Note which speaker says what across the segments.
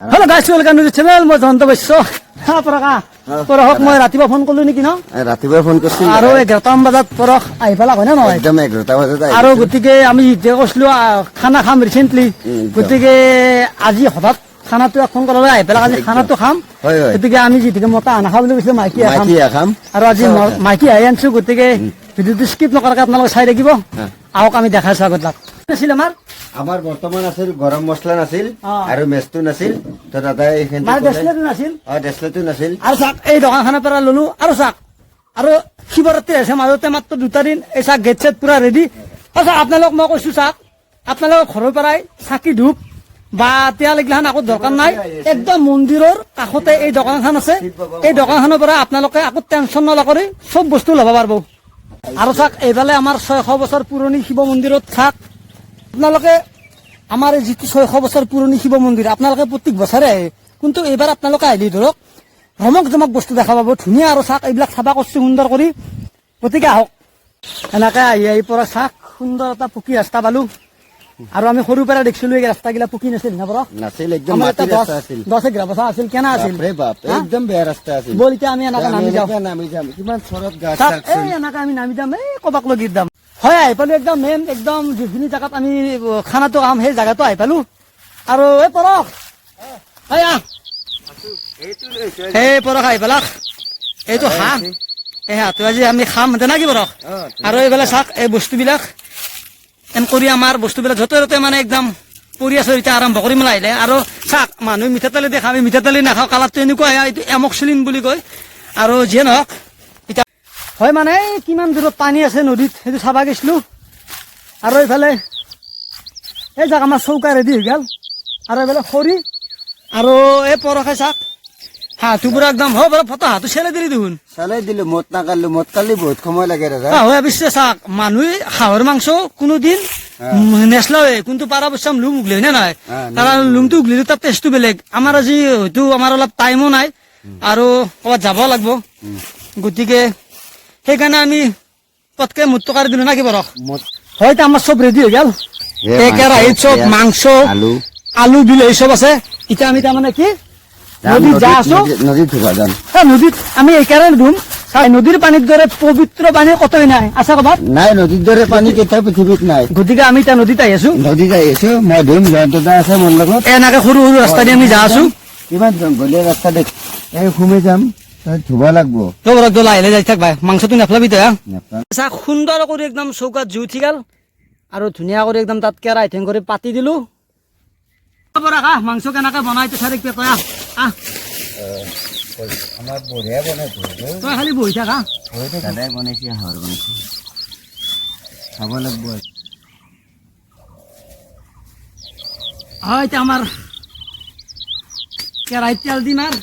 Speaker 1: hello' guys welcome to channel মই জয়ন্ত বৈশ্য পৰহক মই ৰাতিপুৱা ফোন কৰিলো নেকি ন
Speaker 2: ৰাতিপুৱা ফোন কৰিছিল
Speaker 1: আৰু 11টামান বজাত পৰহ আহি পেলা হয় নে নহয়
Speaker 2: একদম 11টা বজাত
Speaker 1: আৰু গতিকে আমি যেতিয়া কৈছিলো খানা খাম ৰিচেণ্টলি গতিকে আজি হঠাৎ খানাটো ফোন কৰালে আহি পেলা আজি খানাটো খাম গতিকে আমি যিহেতুকে মতা নাখাওঁ বুলি কৈছিলো মাইকী খাম আৰু আজি মাইকী আহি আনিছো গতিকে ভিডিঅ'টো স্কিপ নকৰাকৈ আপোনালোকে চাই থাকিব আহক আমি দেখাইছো আগত লাগ আছিল
Speaker 2: আমাৰ বৰ্তমান আছিল গৰম মছলা নাছিল আৰু মেচটো নাছিল তো দাদাই এইখিনি ডেছলেটো নাছিল
Speaker 1: আৰু চাক এই দোকানখনৰ পৰা ললো আৰু চাক আৰু শিৱৰাত্ৰি আছে মাজতে মাত্ৰ 2টা দিন এই চাক গেট চেট পুৰা ৰেডি চাক আপোনালোক মই কৈছো চাক আপোনালোকৰ ঘৰৰ পৰাই চাকি ধূপ বা তেল এইগিলাখান আকৌ দৰকাৰ নাই একদম মন্দিৰৰ কাষতে এই দোকানখন আছে এই দোকানখনৰ পৰা আপোনালোকে আকৌ টেনশ্যন নলকৰি চব বস্তু ল'ব পাৰিব আৰু চাক এইফালে আমাৰ 600 বছৰ পুৰণি শিৱ মন্দিৰত চাক আপোনালোকে আমাৰ যিটো 600 বছৰ পুৰণি শিৱ মন্দিৰ আপোনালোকে প্ৰত্যেক বছৰে আহে কিন্তু এইবাৰ আপোনালোকে আহিলে ধৰক ৰমক জমক বস্তু দেখা পাব ধুনীয়া আৰু চাক এইবিলাক চাফা কৰিছে সুন্দৰ কৰি গতিকে আহক এনেকে আহি পৰা চাক সুন্দৰ এটা পকী ৰাস্তা পালো আৰু আমি সৰুৰ পৰা দেখিছিলো এই ৰাস্তাগিলা পকী নাছিল না বৰক
Speaker 2: নাছিল একদম মাটি ৰাস্তা আছিল
Speaker 1: 10-11 বছৰ আছিল কেনা আছিল
Speaker 2: বাপৰে বাপ একদম বেয়া ৰাস্তা আছিল
Speaker 1: বল এতিয়া আমি এনেকে
Speaker 2: নামি যাম কিমান চৰত গাছ
Speaker 1: এই এনেকে আমি নামি যাম এই কবাক লগি যাম হয় আহি পালো একদম মেইন একদম যিখিনি জায়গাত আমি খানাটো খাম সেই জায়গাটো আহি পালো আৰু এই পৰখ এই পৰখ আহি পেলাক এইটো হাঁহ এই হাঁহটো আজি আমি খাম না কি পৰখ আৰু এইফালে চাক এই বস্তুবিলাক এন কৰি আমাৰ বস্তুবিলাক য'তে ত'তে মানে একদম পৰি আছো এতিয়া আৰম্ভ কৰিম লাহিলে আৰু চাক মানুহ মিঠাতেলে দেখা আমি মিঠাতেলে নাখাওঁ কালাৰটো এনেকুৱা এইটো এমক্সিলিন বুলি কয় আৰু যিয়ে নহওক হয় মানে কিমান দূৰত পানী আছে নদীত সেইটো চাবা গৈছিলো আৰু এইফালে এই জাগা আমাৰ চৌকা ৰেডি হৈ গ'ল আৰু এইফালে খৰি আৰু এই পৰখে চাক হাঁহটো পুৰা একদম হয় বাৰু ফটা হাঁহটো চেলাই দিলি দেখোন
Speaker 2: চালাই দিলো মত নাকালিলো মত কালি বহুত সময় লাগে দাদা
Speaker 1: হয় অৱশ্যে চাক মানুহে হাঁহৰ মাংস কোনোদিন নেচলাৱে কিন্তু পাৰা বস্তাম লুং উগলে নে নহয় কাৰণ লুংটো উগলিলে তাৰ টেষ্টটো বেলেগ আমাৰ আজি হয়তো আমাৰ অলপ টাইমো নাই আৰু ক'ৰবাত যাব লাগিব গতিকে সেইকাৰণে আমি পটকে মুটটো কাঢ়ি দিলো না কি বৰক হয়তো আমাৰ চব ৰেডি হৈ গ'ল এই কেৰাহীত চব মাংস আলু বিলাহী চব আছে এতিয়া আমি তাৰমানে কি নদীত যা আছো নদীত আমি এইকাৰণে ধুম নদীৰ পানীৰ দৰে পবিত্ৰ পানী কতই নাই আছে ক'ৰবাত
Speaker 2: নাই নদীৰ দৰে পানী কেতিয়াও পৃথিৱীত নাই
Speaker 1: গতিকে আমি এতিয়া নদীত আহি আছো
Speaker 2: মই ধুম জয়ন্তদা আছে মোৰ লগত
Speaker 1: এনেকে সৰু সৰু ৰাস্তা দি আমি যা আছো
Speaker 2: কিমান জংঘলীয়া ৰাস্তা দেখ এই সোমাই যাম ধুব লাগবো
Speaker 1: লাহে যাই থাক ভাই মাংসটো নেফলাবি তই চাক সুন্দৰ কৰি একদম চৌকাত জুই উঠি গ'ল আৰু ধুনীয়া কৰি একদম তাত কেৰাহী ঠেং কৰি পাতি দিলো মাংস কেনেকে বনাইতো চাই দেখ তই
Speaker 2: আমাৰ বঢ়িয়া বনাইছো
Speaker 1: তই খালি বহি থাক
Speaker 2: দাদাই বনাইছে হাঁহৰ মাংস খাব লাগবো
Speaker 1: হয় এতিয়া আমাৰ কেৰাহীত তেল দিম আৰু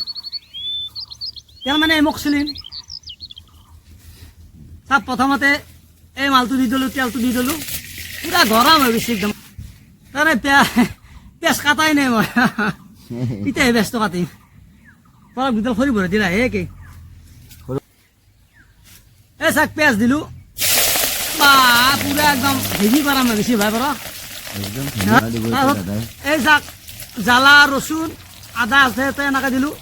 Speaker 1: তেল মানে এমক্সিলিন তাত প্ৰথমতে এই মালটো দি দিলোঁ তেলটো দি দিলোঁ পুৰা গৰম হৈ গৈছে একদম তাৰে পেঁয়াজ কাটাই নাই মই এতিয়াহে পেঁয়াজটো কাটিম পৰক দুডাল খৰি ভৰাই দিলা হে কি এই চাক পেঁয়াজ দিলোঁ বা পুৰা একদম হেভি গৰম হৈ গৈছে ভাই পৰক এই চাক জ্বালা ৰচুন আদা আছে এনেকৈ দিলোঁ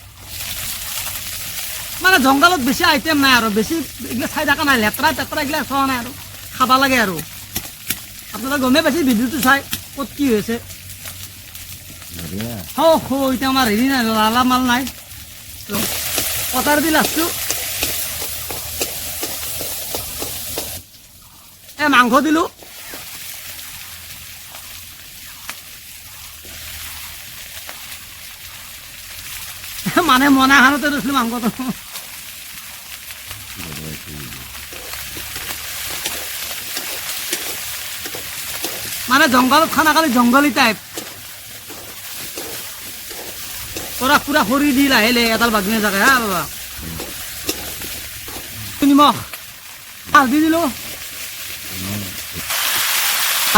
Speaker 1: মানে জংঘলত বেছি আইটেম নাই আৰু বেছি এইগিলা চাই থকা নাই লেতেৰা তেতেৰা এইগিলা চোৱা নাই আৰু খাব লাগে আৰু আপোনালোকে গমেই পাইছে ভিডিঅ'টো চাই ক'ত কি হৈছে এতিয়া আমাৰ হেৰি নাই লালা মাল নাই কটাৰ দি লাষ্টটো এই মাংস দিলোঁ মানে মনা খানতে দিছিলোঁ মাংসটো মানে জংঘলত খানা খালি জংঘলী টাইপ পুৰা পুৰা খৰি দি লাহে লাহে এডাল বাগিনে জাগে হা বাবা নিমখ দি দিলোঁ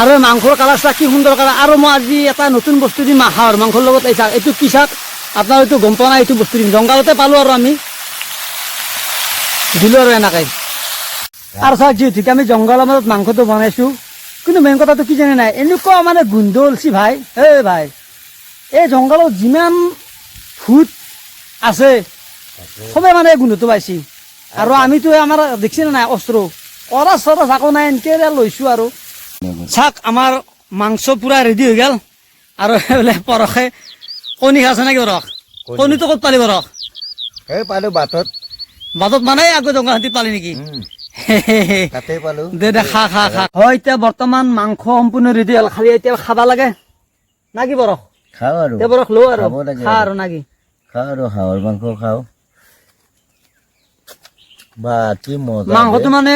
Speaker 1: আৰু মাংসৰ কালাৰটা কি সুন্দৰ কালাৰ আৰু মই আজি এটা নতুন বস্তু দিম হাঁহৰ মাংসৰ লগত এই চাক এইটো কি চাক আপোনাৰ এইটো গম পোৱা নাই এইটো বস্তু দিম জংঘলতে পালোঁ আৰু আমি দিলোঁ আৰু এনেকৈ আৰু চাওক যিহেতুকে আমি জংঘলৰ মাজত মাংসটো বনাইছোঁ কিন্তু মেইন কথাটো কি জানে নাই এনেকুৱা মানে গোন্ধ ওলছি ভাই এই ভাই এই জংঘলত যিমান ভূত আছে সবে মানে গোন্ধটো পাইছি আৰু আমিতো আমাৰ দেখছি না নাই অস্ত্ৰ অৰা চৰা চাকো নাই এনেকে লৈছো আৰু চাক আমাৰ মাংস পুৰা ৰেডি হৈ গেল আৰু বোলে পৰহে কণী খাইছে নেকি পৰহ কণীটো ক'ত পালি পৰহ
Speaker 2: এই পালো বাটত
Speaker 1: বাটত মানে আগত জংঘাহাতীত পালি নেকি
Speaker 2: তাতে পালো
Speaker 1: দে দে খা খা খা হয় এতিয়া বৰ্তমান মাংস সম্পূৰ্ণ ৰেডি হ'ল খালি এতিয়া খাবা লাগে না কি বৰহ
Speaker 2: খাওঁ আৰু
Speaker 1: এতিয়া বৰহ লওঁ আৰু
Speaker 2: খাব লাগে
Speaker 1: খা আৰু না কি
Speaker 2: খাওঁ আৰু হাঁহৰ মাংস খাওঁ বা কি মজা
Speaker 1: মাংসটো মানে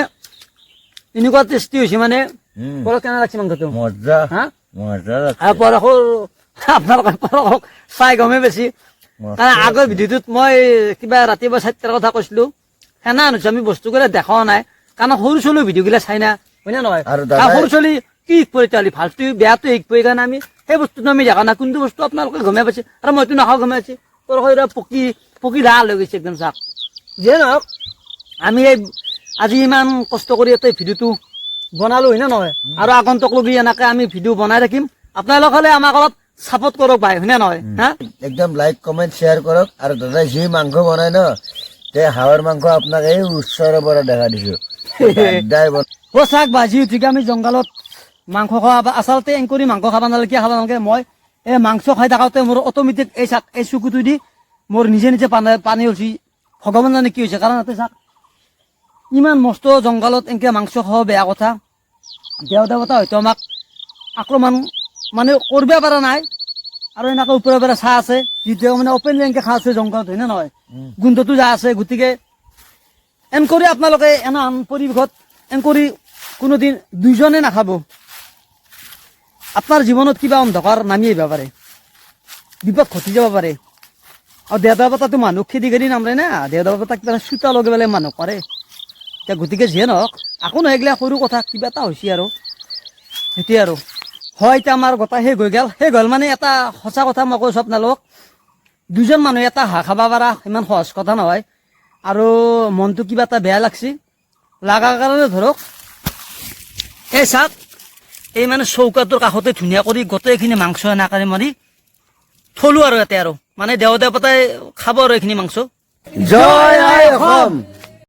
Speaker 1: এনেকুৱা টেষ্টি হৈছে মানে
Speaker 2: উম,
Speaker 1: পৰহ কেনে লাগছে মাংসটো
Speaker 2: মজা
Speaker 1: হা
Speaker 2: মজা
Speaker 1: আৰু পৰহৰ আপোনালোকে পৰহক চাই গমেই বেছি কাৰণ আগৰ ভিডিঅ'টোত মই কিবা ৰাতিপুৱা 4টাৰ কথা কৈছিলো সেনা আনিছো আমি বস্তুগিলা দেখাও নাই কাৰণ সৰু ছোৱালী ভিডিঅ'গিলা চাই না হয় নে নহয়
Speaker 2: আৰু দাদাই-
Speaker 1: আৰু সৰু ছোৱালী কি শিক পৰি তালি ভালটো বেয়াটো শিক পৰি কাৰণে আমি সেই বস্তুটো আমি দেখা নাই কোনটো বস্তু আপোনালোকে গমে পাইছে আৰু মইতো নাখাওঁ গমে পাইছে পৰহ পকি পকি লাল হৈ গৈছে একদম চাক যিয়ে নহওক আমি এই আজি ইমান কষ্ট কৰি এটা ভিডিঅ'টো বনালো হয় নে নহয় আৰু আগন্তুক লগি এনেকে আমি ভিডিঅ' বনাই থাকিম আপোনালোক হলে আমাক অলপ চাপৰ্ট কৰক ভাই হয় নে নহয় হা
Speaker 2: একদম লাইক কমেন্ট শ্বেয়াৰ কৰক আৰু দাদাই যি মাংস বনাই ন তে হাঁহৰ মাংস আপোনাক এই ওচৰৰ পৰা দেখা দিছো দাদাই
Speaker 1: ও চাক বাজি উঠিকে আমি জংঘলত মাংস খোৱা আচলতে এংকৰি মাংস খাব নালাগে কিয় খাব নালাগে মই এই মাংস খাই থাকোঁতে মোৰ অট'মেটিক এই চাক এই চকুটো দি মোৰ নিজে নিজে পানী হৈছে ভগৱান জানে কি হৈছে কাৰণ ইয়াতে চাক ইমান মস্ত জংঘলত এনেকে মাংস খোৱা বেয়া কথা দেও দেৱতা হয়তো আমাক আক্ৰমণ মানে কৰিব পৰা নাই আৰু এনেকৈ ওপৰৰ পৰা চাহ আছে যিটো মানে অপেনলি এনেকে খা আছে জংঘলত হয় নে নহয় গোন্ধটো যা আছে গতিকে এনকৰি আপোনালোকে এনে আন পৰিৱেশত এনকৰি কোনোদিন দুইজনে নাখাব আপোনাৰ জীৱনত কিবা অন্ধকাৰ নামি আহিব পাৰে বিপদ ঘটি যাব পাৰে আৰু দেউতা পাতাটো মানুহ খেদি খেদি নামৰে না দেউতা পাতা কিবা চোতা লগে পেলাই মানুহ কৰে এতিয়া গতিকে যিয়ে নহওক আকৌ নহয় এইগিলা সৰু কথা কিবা এটা হৈছে আৰু সেইটোৱে আৰু হয় এতিয়া আমাৰ গোটাই শেষ হৈ গ'ল শেষ হ'ল মানে এটা সঁচা কথা মই কৈছোঁ আপোনালোকক দুজন মানুহে এটা হাঁহ খাব পাৰা ইমান সহজ কথা নহয় আৰু মনটো কিবা এটা বেয়া লাগছে লগাৰ কাৰণে ধৰক এই চাওক এই মানে চৌকাটোৰ কাষতে ধুনীয়া কৰি গোটেইখিনি মাংস এনেকৈ মাৰি থলো আৰু ইয়াতে আৰু মানে দেও দেৱতাই খাব আৰু এইখিনি মাংস
Speaker 2: জয় আই অসম